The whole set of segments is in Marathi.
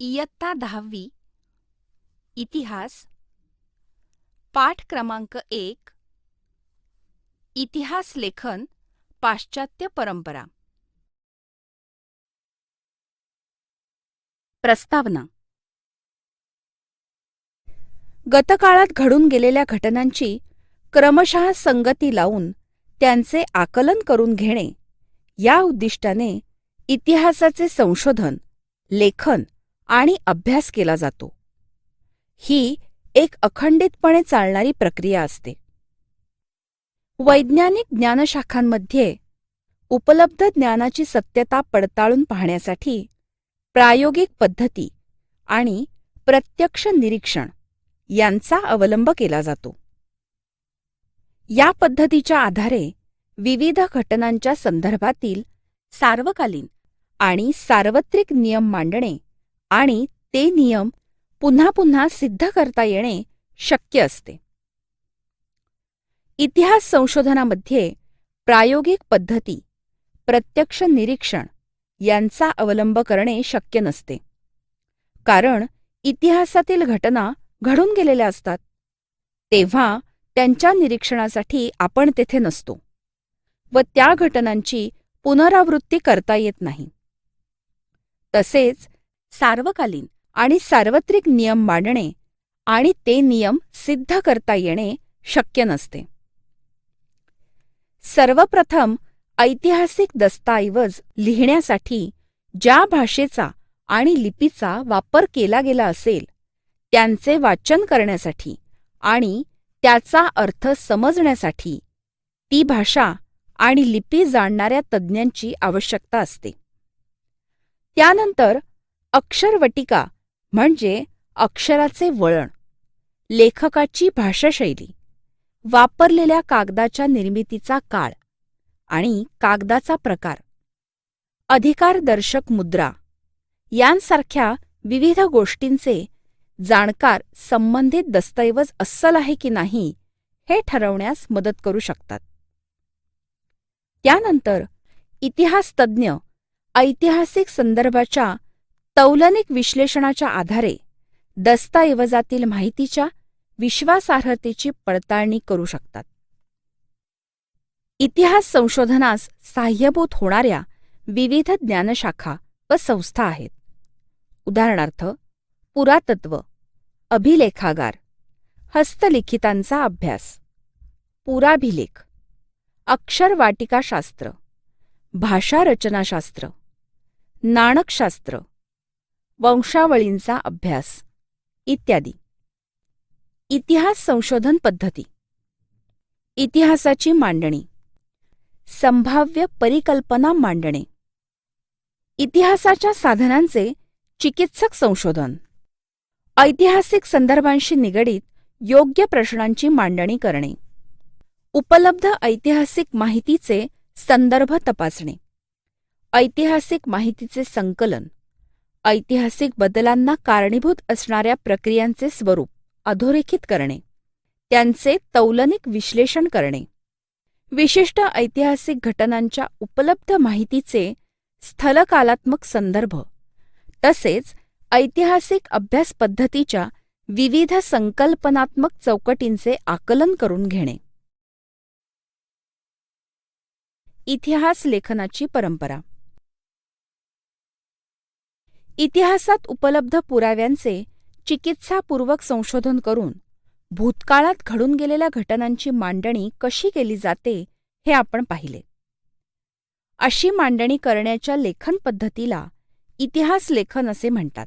इयत्ता 10वी इतिहास पाठ क्रमांक 1 इतिहास लेखन पाश्चात्य परंपरा. प्रस्तावना. गतकाळात घडून गेलेल्या घटनांची क्रमशः संगती लावून त्यांचे आकलन करून घेणे या उद्दिष्टाने इतिहासाचे संशोधन, लेखन आणि अभ्यास केला जातो. ही एक अखंडितपणे चालणारी प्रक्रिया असते. वैज्ञानिक ज्ञानशाखांमध्ये उपलब्ध ज्ञानाची सत्यता पडताळून पाहण्यासाठी प्रायोगिक पद्धती आणि प्रत्यक्ष निरीक्षण यांचा अवलंब केला जातो. या पद्धतीच्या आधारे विविध घटनांच्या संदर्भातील सार्वकालीन आणि सार्वत्रिक नियम मांडणे आणि ते नियम पुन्हा पुन्हा सिद्ध करता येणे शक्य असते. इतिहास संशोधनामध्ये प्रायोगिक पद्धती, प्रत्यक्ष निरीक्षण यांचा अवलंब करणे शक्य नसते, कारण इतिहासातील घटना घडून गेलेल्या असतात. तेव्हा त्यांच्या निरीक्षणासाठी आपण तेथे नसतो व त्या घटनांची पुनरावृत्ती करता येत नाही. तसेच सार्वकालीन आणि सार्वत्रिक नियम मांडणे आणि ते नियम सिद्ध करता येणे शक्य नसते. सर्वप्रथम ऐतिहासिक दस्तऐवज लिहिण्यासाठी ज्या भाषेचा आणि लिपीचा वापर केला गेला असेल त्यांचे वाचन करण्यासाठी आणि त्याचा अर्थ समजण्यासाठी ती भाषा आणि लिपी जाणणाऱ्या तज्ज्ञांची आवश्यकता असते. त्यानंतर अक्षरवटिका म्हणजे अक्षराचे वळण, लेखकाची भाषाशैली, वापरलेल्या कागदाच्या निर्मितीचा काळ आणि कागदाचा प्रकार, अधिकारदर्शक मुद्रा यांसारख्या विविध गोष्टींचे जाणकार संबंधित दस्तऐवज अस्सल आहे की नाही हे ठरवण्यास मदत करू शकतात. त्यानंतर इतिहासतज्ञ ऐतिहासिक संदर्भाच्या तौलनिक विश्लेषणाच्या आधारे दस्तऐवजातील माहितीच्या विश्वासार्हतेची पडताळणी करू शकतात. इतिहास संशोधनास साहाय्यभूत होणाऱ्या विविध ज्ञानशाखा व संस्था आहेत. उदाहरणार्थ पुरातत्व, अभिलेखागार, हस्तलिखितांचा अभ्यास, पुराभिलेख, अक्षरवाटिकाशास्त्र, भाषारचनाशास्त्र, नाणकशास्त्र, वंशावळींचा अभ्यास इत्यादी. इतिहास संशोधन पद्धती. इतिहासाची मांडणी, संभाव्य परिकल्पना मांडणे, इतिहासाच्या साधनांचे चिकित्सक संशोधन, ऐतिहासिक संदर्भांशी निगडीत योग्य प्रश्नांची मांडणी करणे, उपलब्ध ऐतिहासिक माहितीचे संदर्भ तपासणे, ऐतिहासिक माहितीचे संकलन, ऐतिहासिक बदलांना कारणीभूत असणाऱ्या प्रक्रियांचे स्वरूप अधोरेखित करणे, त्यांचे तौलनिक विश्लेषण करणे, विशिष्ट ऐतिहासिक घटनांच्या उपलब्ध माहितीचे स्थलकालात्मक संदर्भ, तसेच ऐतिहासिक अभ्यास पद्धतीच्या विविध संकल्पनात्मक चौकटींचे आकलन करून घेणे. इतिहास लेखनाची परंपरा. इतिहासात उपलब्ध पुराव्यांचे चिकित्सापूर्वक संशोधन करून भूतकाळात घडून गेलेल्या घटनांची मांडणी कशी केली जाते हे आपण पाहिले. अशी मांडणी करण्याच्या लेखन पद्धतीला इतिहास लेखन असे म्हणतात.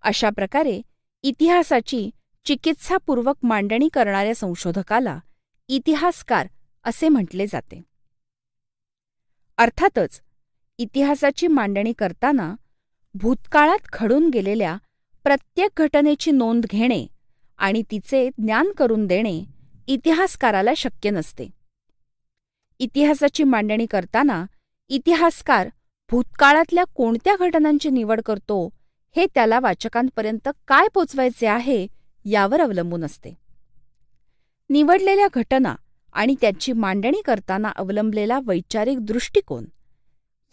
अशा प्रकारे इतिहासाची चिकित्सापूर्वक मांडणी करणाऱ्या संशोधकाला इतिहासकार असे म्हटले जाते. अर्थातच इतिहासाची मांडणी करताना भूतकाळात घडून गेलेल्या प्रत्येक घटनेची नोंद घेणे आणि तिचे ज्ञान करून देणे इतिहासकाराला शक्य नसते. इतिहासाची मांडणी करताना इतिहासकार भूतकाळातल्या कोणत्या घटनांची निवड करतो हे त्याला वाचकांपर्यंत काय पोचवायचे आहे यावर अवलंबून असते. निवडलेल्या घटना आणि त्याची मांडणी करताना अवलंबलेला वैचारिक दृष्टिकोन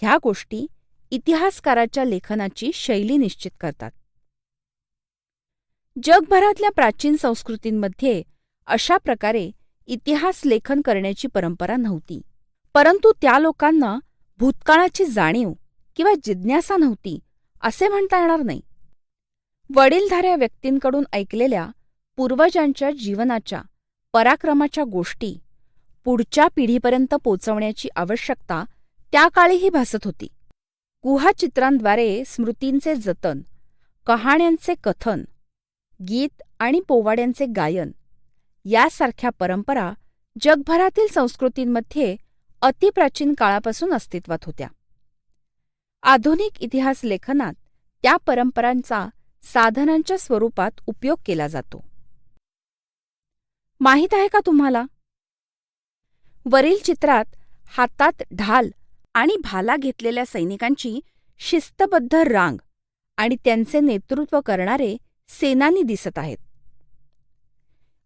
ह्या गोष्टी इतिहासकाराच्या लेखनाची शैली निश्चित करतात. जगभरातल्या प्राचीन संस्कृतींमध्ये अशा प्रकारे इतिहास लेखन करण्याची परंपरा नव्हती. परंतु त्या लोकांना भूतकाळाची जाणीव किंवा जिज्ञासा नव्हती असे म्हणता येणार नाही. वडीलधाऱ्या व्यक्तींकडून ऐकलेल्या पूर्वजांच्या जीवनाच्या, पराक्रमाच्या गोष्टी पुढच्या पिढीपर्यंत पोचवण्याची आवश्यकता त्या काळीही भासत होती. गुहाचित्रांद्वारे स्मृतींचे जतन, कहाण्यांचे कथन, गीत आणि पोवाड्यांचे गायन यासारख्या परंपरा जगभरातील संस्कृतींमध्ये अतिप्राचीन काळापासून अस्तित्वात होत्या. आधुनिक इतिहास लेखनात त्या परंपरांचा साधनांच्या स्वरूपात उपयोग केला जातो. माहीत आहे का तुम्हाला? वरील चित्रात हातात ढाल आणि भाला घेतलेल्या सैनिकांची शिस्तबद्ध रांग आणि त्यांचे नेतृत्व करणारे सेनानी दिसत आहेत.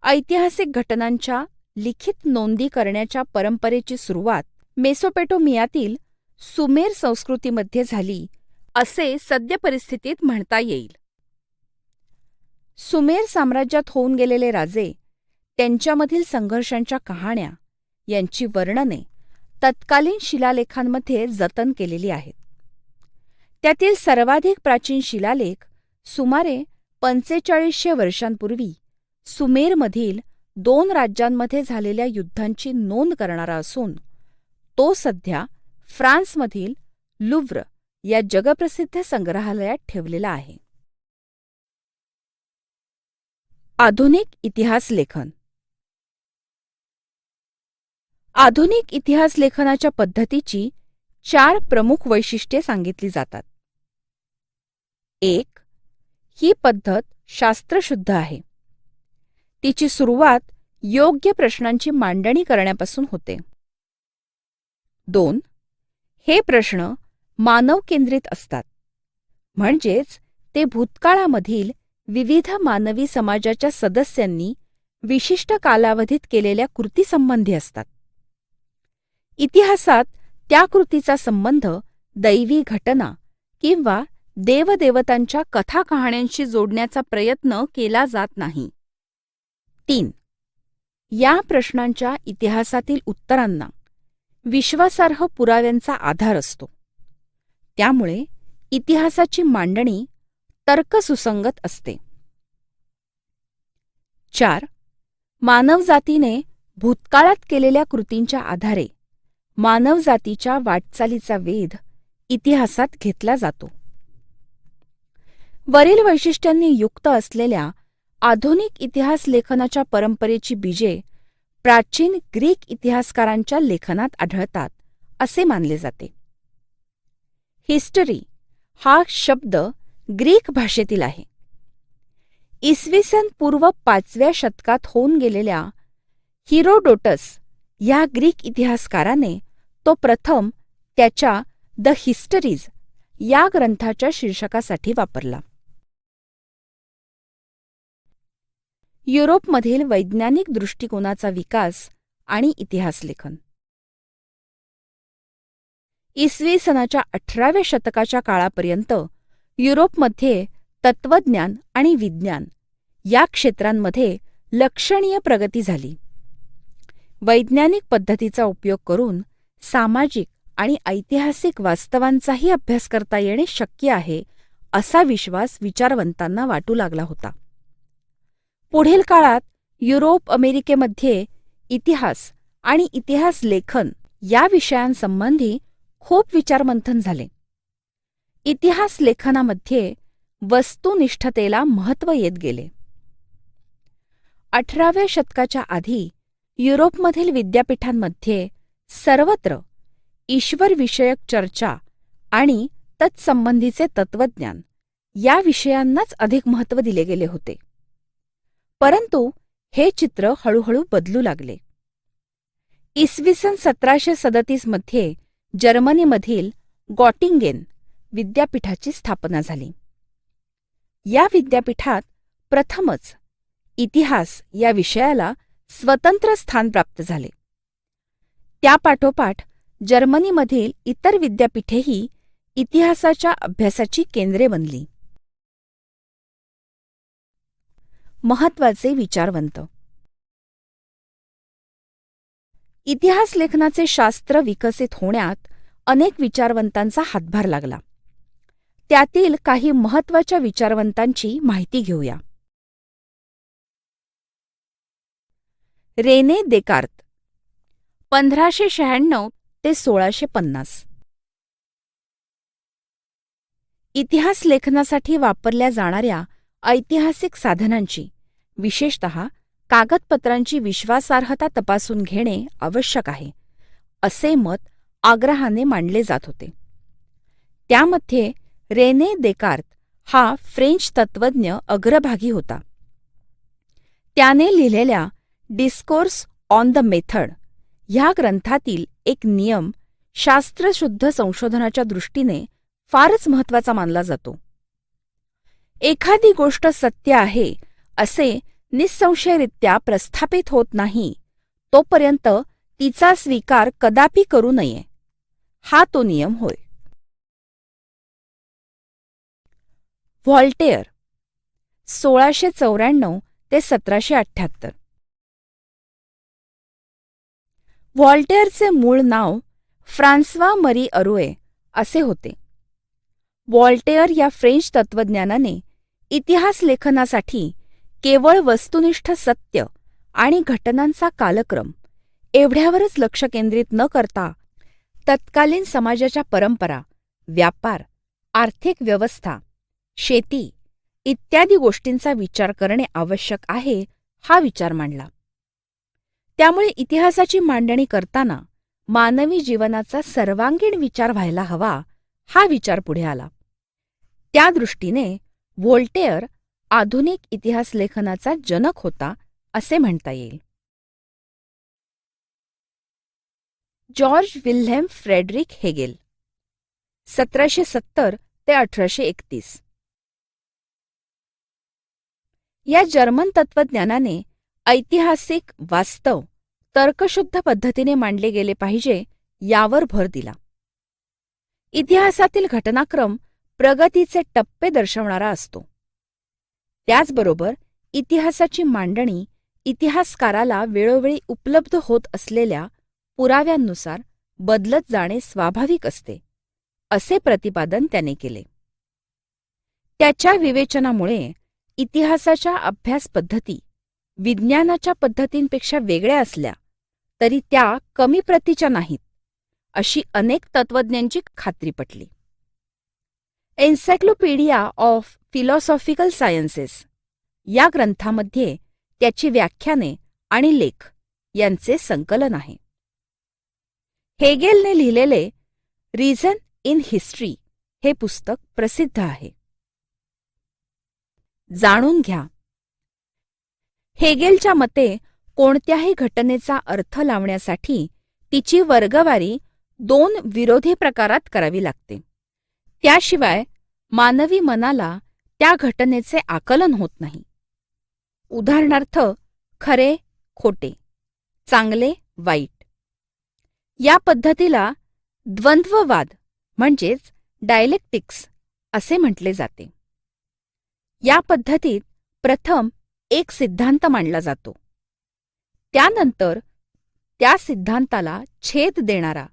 ऐतिहासिक घटनांच्या लिखित नोंदी करण्याच्या परंपरेची सुरुवात मेसोपोटेमियातील सुमेर संस्कृतीमध्ये झाली असे सद्य परिस्थितीत म्हणता येईल. सुमेर साम्राज्यात होऊन गेलेले राजे, त्यांच्यामधील संघर्षांच्या कहाण्या यांची वर्णने तत्कालीन शिलालेखांमध्ये जतन केलेली आहेत. त्यातील सर्वाधिक प्राचीन शिलालेख सुमारे 4500 वर्षांपूर्वी सुमेरमधील 2 राज्यांमध्ये झालेल्या युद्धांची नोंद करणारा असून तो सध्या फ्रान्समधील लुव्र या जगप्रसिद्ध संग्रहालयात ठेवलेला आहे. आधुनिक इतिहास लेखन. आधुनिक इतिहास लेखनाच्या पद्धतीची 4 प्रमुख वैशिष्ट्ये सांगितली जातात. 1. ही पद्धत शास्त्रशुद्ध आहे. तिची सुरुवात योग्य प्रश्नांची मांडणी करण्यापासून होते. 2. हे प्रश्न मानवकेंद्रित असतात, म्हणजेच ते भूतकाळामधील विविध मानवी समाजाच्या सदस्यांनी विशिष्ट कालावधीत केलेल्या कृतीसंबंधी असतात. इतिहासात त्या कृतीचा संबंध दैवी घटना किंवा देवदेवतांच्या कथाकहाण्यांशी जोडण्याचा प्रयत्न केला जात नाही. 3. या प्रश्नांच्या इतिहासातील उत्तरांना विश्वासार्ह पुराव्यांचा आधार असतो. त्यामुळे इतिहासाची मांडणी तर्कसुसंगत असते. 4. मानवजातीने भूतकाळात केलेल्या कृतींच्या आधारे मानवजातीच्या वाटचालीचा वेध इतिहासात घेतला जातो. वरील वैशिष्ट्यांनी युक्त असलेल्या आधुनिक इतिहास लेखनाच्या परंपरेची बीजे प्राचीन ग्रीक इतिहासकारांच्या लेखनात आढळतात असे मानले जाते. हिस्टरी हा शब्द ग्रीक भाषेतील आहे. इसवी सन पूर्व 5व्या शतकात होऊन गेलेल्या हिरोडोटस या ग्रीक इतिहासकाराने तो प्रथम त्याच्या द हिस्टरीज या ग्रंथाच्या शीर्षकासाठी वापरला. युरोपमधील वैज्ञानिक दृष्टिकोनाचा विकास आणि इतिहास लेखन. इसवी सनाच्या 18व्या शतकाच्या काळापर्यंत युरोपमध्ये तत्त्वज्ञान आणि विज्ञान या क्षेत्रांमध्ये लक्षणीय प्रगती झाली. वैज्ञानिक पद्धतीचा उपयोग करून सामाजिक आणि ऐतिहासिक वास्तवांचाही अभ्यास करता येणे शक्य आहे असा विश्वास विचारवंतांना वाटू लागला होता. पुढील काळात युरोप अमेरिकेमध्ये इतिहास आणि इतिहास लेखन या विषयांसंबंधी खूप विचारमंथन झाले. इतिहास लेखनामध्ये वस्तुनिष्ठतेला महत्त्व येत गेले. 18व्या शतकाच्या आधी युरोपमधील विद्यापीठांमध्ये सर्वत्र ईश्वरविषयक चर्चा आणि तत्संबंधीचे तत्त्वज्ञान या विषयांनाच अधिक महत्त्व दिले गेले होते. परंतु हे चित्र हळूहळू बदलू लागले. इसवी सन 1737 मध्ये जर्मनीमधील गॉटिंगेन विद्यापीठाची स्थापना झाली. या विद्यापीठात प्रथमच इतिहास या विषयाला स्वतंत्र स्थान प्राप्त झाले. त्यापाठोपाठ जर्मनीमधील इतर विद्यापीठेही इतिहासाच्या अभ्यासाची केंद्रे बनली. महत्त्वाचे विचारवंत. इतिहास लेखनाचे शास्त्र विकसित होण्यात अनेक विचारवंतांचा हातभार लागला. त्यातील काही महत्त्वाच्या विचारवंतांची माहिती घेऊया. रेने देकार्त 1596 ते 1650. इतिहास लेखनासाठी वापरल्या जाणाऱ्या ऐतिहासिक साधनांची, विशेषतः कागदपत्रांची विश्वासार्हता तपासून घेणे आवश्यक आहे, असे मत आग्रहाने मांडले जात होते. त्यामध्ये रेने देकार्त हा फ्रेंच तत्त्वज्ञ अग्रभागी होता. त्याने लिहिलेल्या डिस्कोर्स ऑन द मेथड ह्या ग्रंथातील एक नियम शास्त्रशुद्ध संशोधनाच्या दृष्टीने फारच महत्त्वाचा मानला जातो. एखादी गोष्ट सत्य आहे असे निःसंशयरित्या प्रस्थापित होत नाही तोपर्यंत तिचा स्वीकार कदापि करू नये, हा तो नियम होय. व्हॉल्टेअर 1694 ते 1778. व्हॉल्टेअरचे मूळ नाव फ्रान्सवा मरी अरुए असे होते. व्हॉल्टेअर या फ्रेंच तत्त्वज्ञानाने इतिहास लेखनासाठी केवळ वस्तुनिष्ठ सत्य आणि घटनांचा कालक्रम एवढ्यावरच लक्ष केंद्रित न करता तत्कालीन समाजाच्या परंपरा, व्यापार, आर्थिक व्यवस्था, शेती इत्यादी गोष्टींचा विचार करणे आवश्यक आहे, हा विचार मांडला. त्यामुळे इतिहासाची मांडणी करताना मानवी जीवनाचा सर्वांगीण विचार व्हायला हवा, हा विचार पुढे आला. त्या दृष्टीने व्होल्टेअर आधुनिक इतिहास लेखनाचा जनक होता असे म्हणता येईल. जॉर्ज विल्हेम फ्रेडरिक हेगेल 1770 ते 1831. या जर्मन तत्त्वज्ञानाने ऐतिहासिक वास्तव तर्कशुद्ध पद्धतीने मांडले गेले पाहिजे यावर भर दिला. इतिहासातील घटनाक्रम प्रगतीचे टप्पे दर्शवणारा असतो. त्याचबरोबर इतिहासाची मांडणी इतिहासकाराला वेळोवेळी उपलब्ध होत असलेल्या पुराव्यांनुसार बदलत जाणे स्वाभाविक असते, असे प्रतिपादन त्याने केले. त्याच्या विवेचनामुळे इतिहासाच्या अभ्यास पद्धती विज्ञानाच्या पद्धतींपेक्षा वेगळ्या असल्या तरी त्या कमी प्रतीच्या नाहीत, अशी अनेक तत्त्वज्ञांची खात्री पटली. एन्सायक्लोपीडिया ऑफ फिलॉसॉफिकल सायन्सेस या ग्रंथामध्ये त्याची व्याख्याने आणि लेख यांचे संकलन आहे. हेगेलने लिहिलेले रिझन इन हिस्ट्री हे पुस्तक प्रसिद्ध आहे. जाणून घ्या. हेगेलच्या मते कोणत्याही घटनेचा अर्थ लावण्यासाठी तिची वर्गवारी 2 विरोधी प्रकारात करावी लागते. त्याशिवाय मानवी मनाला त्या घटनेचे आकलन होत नाही. उदाहरणार्थ, खरे खोटे, चांगले वाईट. या पद्धतीला द्वंद्ववाद म्हणजेच डायलेक्टिक्स असे म्हटले जाते. या पद्धतीत प्रथम एक सिद्धांत मांडला जातो. त्यानंतर त्या सिद्धांताला छेद देणारा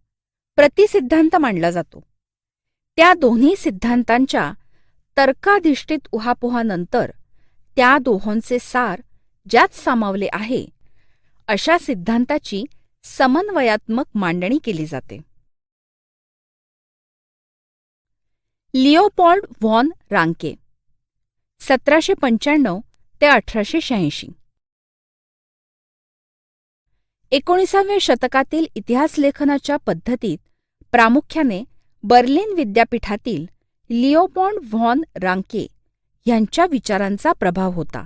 प्रतिसिद्धांत मांडला जातो. त्या दोन्ही सिद्धांतांच्या तर्काधिष्ठित उहापोहानंतर त्या दोहोंचे सार ज्यात सामावले आहे अशा सिद्धांताची समन्वयात्मक मांडणी केली जाते. लिओपोल्ड व्हॉन रांके 1795 ते 1886. 19व्या शतकातील इतिहास लेखनाच्या पद्धतीत प्रामुख्याने बर्लिन विद्यापीठातील लिओपोल्ड व्हॉन रांके यांच्या विचारांचा प्रभाव होता.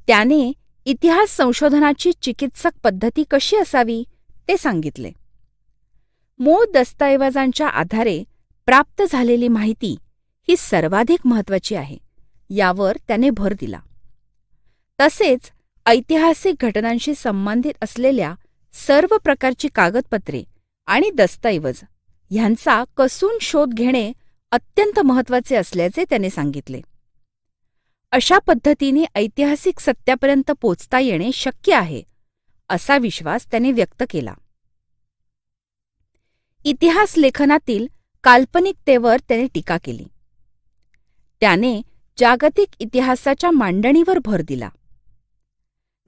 त्याने इतिहास संशोधनाची चिकित्सक पद्धती कशी असावी ते सांगितले. मूळ दस्तऐवजांच्या आधारे प्राप्त झालेली माहिती ही सर्वाधिक महत्त्वाची आहे, यावर त्याने भर दिला. तसेच ऐतिहासिक घटनांशी संबंधित असलेल्या सर्व प्रकारची कागदपत्रे आणि दस्तऐवज ह्यांचा कसून शोध घेणे अत्यंत महत्त्वाचे असल्याचे त्याने सांगितले. अशा पद्धतीने ऐतिहासिक सत्यापर्यंत पोचता येणे शक्य आहे, असा विश्वास त्याने व्यक्त केला. इतिहास लेखनातील काल्पनिकतेवर त्याने टीका केली. त्याने जागतिक इतिहासाच्या मांडणीवर भर दिला.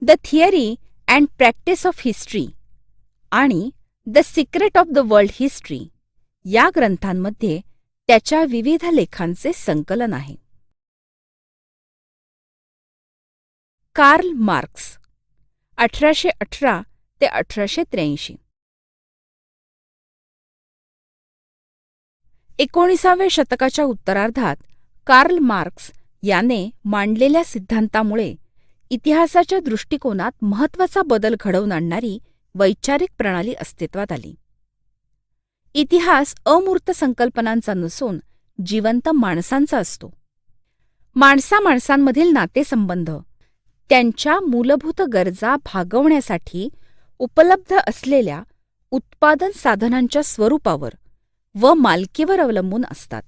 The theory and practice of history आणि the secret of the world history या ग्रंथांमध्ये त्याच्या विविध लेखांचे संकलन आहे. कार्ल मार्क्स 1818 ते 1883. 19व्या शतकाच्या उत्तरार्धात कार्ल मार्क्स याने मांडलेल्या सिद्धांतामुळे इतिहासाच्या दृष्टिकोनात महत्त्वाचा बदल घडवून आणणारी वैचारिक प्रणाली अस्तित्वात आली. इतिहास अमूर्त संकल्पनांचा नसून जिवंत माणसांचा असतो. माणसांमधील नातेसंबंध, त्यांच्या मूलभूत गरजा भागवण्यासाठी उपलब्ध असलेल्या उत्पादन साधनांच्या स्वरूपावर व मालकीवर अवलंबून असतात.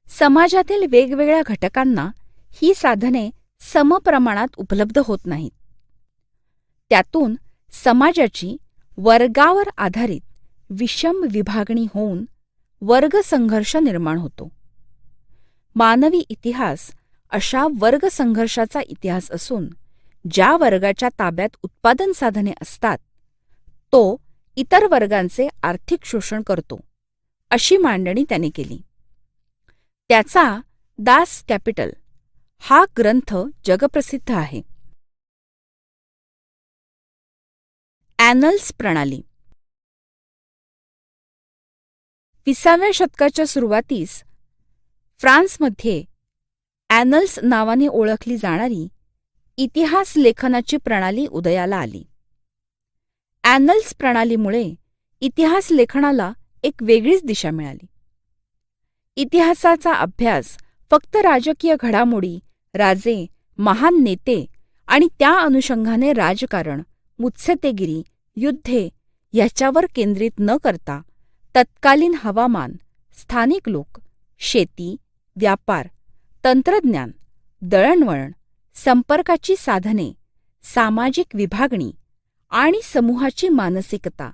समाजातील वेगवेगळ्या घटकांना ही साधने समप्रमाणात उपलब्ध होत नाहीत. त्यातून समाजाची वर्गावर आधारित विषम विभागणी होऊन वर्गसंघर्ष निर्माण होतो. मानवी इतिहास अशा वर्गसंघर्षाचा इतिहास असून ज्या वर्गाच्या ताब्यात उत्पादन साधने असतात तो इतर वर्गांचे आर्थिक शोषण करतो, अशी मांडणी त्याने केली. त्याचा दास कॅपिटल हा ग्रंथ जगप्रसिद्ध आहे. ॲनल्स प्रणाली. 20व्या शतकाच्या सुरुवातीस फ्रान्समध्ये ॲनल्स नावाने ओळखली जाणारी इतिहास लेखनाची प्रणाली उदयाला आली. ॲनल्स प्रणालीमुळे इतिहास लेखनाला एक वेगळीच दिशा मिळाली. इतिहासाचा अभ्यास फक्त राजकीय घडामोडी, राजे, महान नेते आणि त्या अनुषंगाने राजकारण, मुत्सद्देगिरी, युद्धे ह्याच्यावर केंद्रित न करता तत्कालीन हवामान, स्थानिक लोक, शेती, व्यापार, तंत्रज्ञान, दळणवळण, संपर्काची साधने, सामाजिक विभागणी आणि समूहाची मानसिकता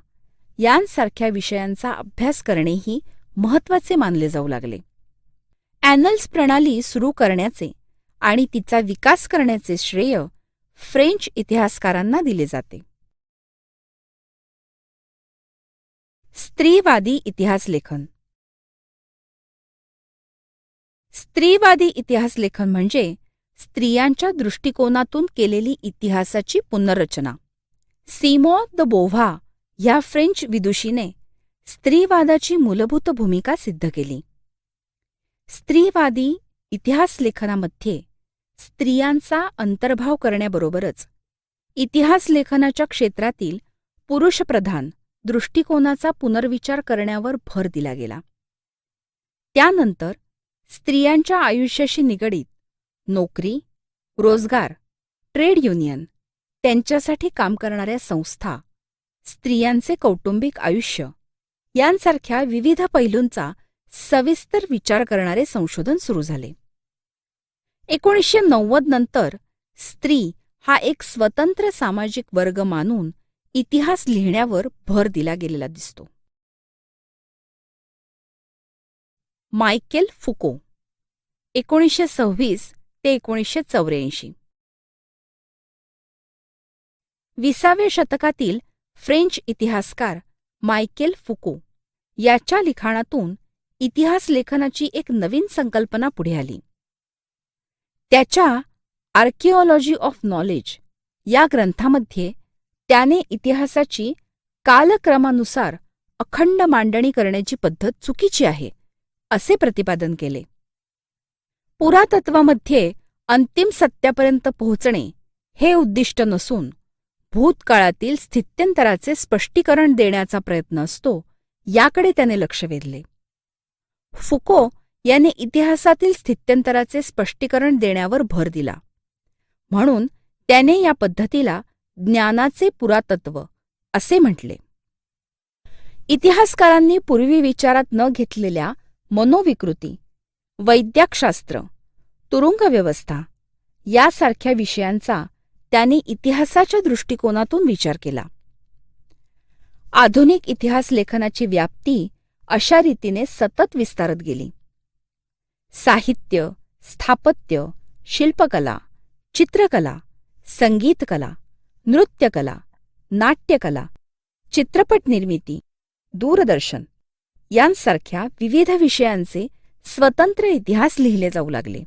यांसारख्या विषयांचा अभ्यास करणेही महत्त्वाचे मानले जाऊ लागले. ॲनल्स प्रणाली सुरू करण्याचे आणि तिचा विकास करण्याचे श्रेय फ्रेंच इतिहासकारांना दिले जाते. स्त्रीवादी इतिहासलेखन. स्त्रीवादी इतिहासलेखन म्हणजे स्त्रियांच्या दृष्टिकोनातून केलेली इतिहासाची पुनर्रचना. सिमोन द बोव्हा ह्या फ्रेंच विदुषीने स्त्रीवादाची मूलभूत भूमिका सिद्ध केली. स्त्रीवादी इतिहासलेखनामध्ये स्त्रियांचा अंतर्भाव करण्याबरोबरच इतिहासलेखनाच्या क्षेत्रातील पुरुषप्रधान दृष्टिकोनाचा पुनर्विचार करण्यावर भर दिला गेला. त्यानंतर स्त्रियांच्या आयुष्याशी निगडीत नोकरी, रोजगार, ट्रेड युनियन, त्यांच्यासाठी काम करणाऱ्या संस्था, स्त्रियांचे कौटुंबिक आयुष्य यांसारख्या विविध पैलूंचा सविस्तर विचार करणारे संशोधन सुरू झाले. 1990 नंतर स्त्री हा एक स्वतंत्र सामाजिक वर्ग मानून इतिहास लिहिण्यावर भर दिला गेलेला दिसतो. मायकेल फुको 1926 ते 1984. 20व्या शतकातील फ्रेंच इतिहासकार मायकेल फुको याच्या लिखाणातून इतिहास लेखनाची एक नवीन संकल्पना पुढे आली. त्याच्या आर्किओलॉजी ऑफ नॉलेज या ग्रंथामध्ये त्याने इतिहासाची कालक्रमानुसार अखंड मांडणी करण्याची पद्धत चुकीची आहे, असे प्रतिपादन केले. पुरातत्वामध्ये अंतिम सत्यापर्यंत पोहोचणे हे उद्दिष्ट नसून भूतकाळातील स्थित्यंतराचे स्पष्टीकरण देण्याचा प्रयत्न असतो, याकडे त्याने लक्ष वेधले. फुको याने इतिहासातील स्थित्यंतराचे स्पष्टीकरण देण्यावर भर दिला. म्हणून त्याने या पद्धतीला ज्ञानाचे पुरातत्व असे म्हटले. इतिहासकारांनी पूर्वी विचारात न घेतलेल्या मनोविकृती, वैद्यकशास्त्र, तुरुंग व्यवस्था यासारख्या विषयांचा त्यांनी इतिहासाच्या दृष्टिकोनातून विचार केला. आधुनिक इतिहास लेखनाची व्याप्ती अशा रीतीने सतत विस्तारत गेली. साहित्य, स्थापत्य, शिल्पकला, चित्रकला, संगीतकला, नृत्यकला, नाट्यकला, चित्रपट निर्मिती, दूरदर्शन यांसारख्या विविध विषयांचे स्वतंत्र इतिहास लिहिले जाऊ लागले.